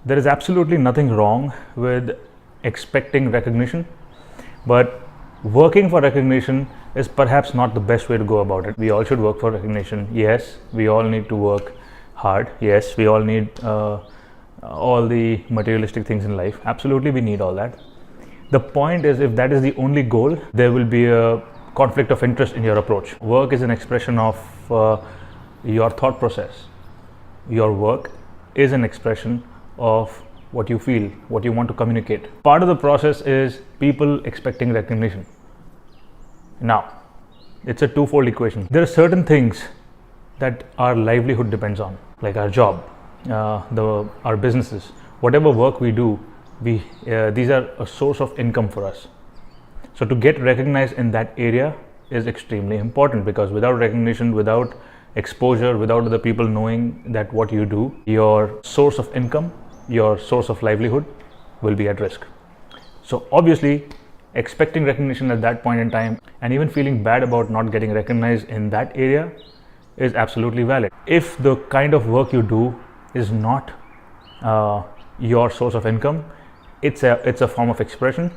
There is absolutely nothing wrong with expecting recognition, but working for recognition is perhaps not the best way to go about it. We all should work for recognition. Yes, we all need to work hard. Yes, we all need all the materialistic things in life. Absolutely, we need all that. The point is, if that is the only goal, there will be a conflict of interest in your approach. Work is an expression of your thought process. Your work is an expression of what you feel, what you want to communicate. Part of the process is people expecting recognition. Now, it's a twofold equation. There are certain things that our livelihood depends on, like our job, our businesses, whatever work we do. These are a source of income for us. So to get recognized in that area is extremely important, because without recognition, without exposure, without other people knowing that what you do, your source of income, your source of livelihood will be at risk. So obviously, expecting recognition at that point in time and even feeling bad about not getting recognized in that area is absolutely valid. If the kind of work you do is not your source of income, it's a form of expression,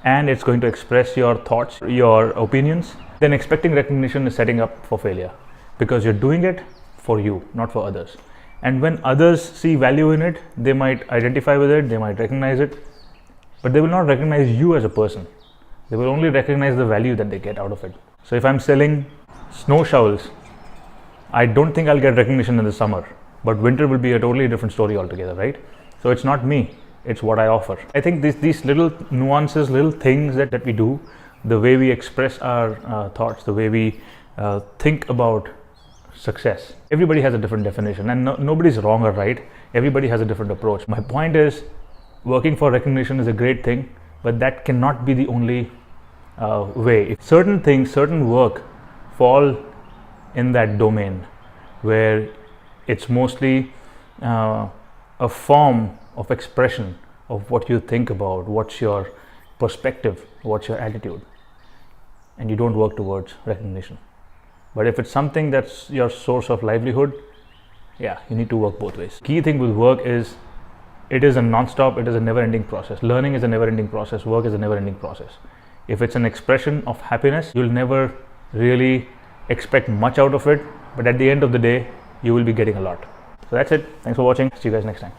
and it's going to express your thoughts, your opinions, then expecting recognition is setting up for failure, because you're doing it for you, not for others. And when others see value in it, they might identify with it, they might recognize it, but they will not recognize you as a person. They will only recognize the value that they get out of it. So if I'm selling snow shovels, I don't think I'll get recognition in the summer, but winter will be a totally different story altogether, right? So it's not me, it's what I offer. I think these little nuances, little things that we do, the way we express our thoughts, the way we think about success, everybody has a different definition, and nobody's wrong or right. Everybody has a different approach. My point is, working for recognition is a great thing, but that cannot be the only way. If certain things, certain work fall in that domain where it's mostly a form of expression of what you think about, what's your perspective, what's your attitude, and you don't work towards recognition. But if it's something that's your source of livelihood, yeah, you need to work both ways. Key thing with work is, it is a non-stop, it is a never-ending process. Learning is a never-ending process, work is a never-ending process. If it's an expression of happiness, you'll never really expect much out of it, but at the end of the day, you will be getting a lot. So that's it. Thanks for watching. See you guys next time.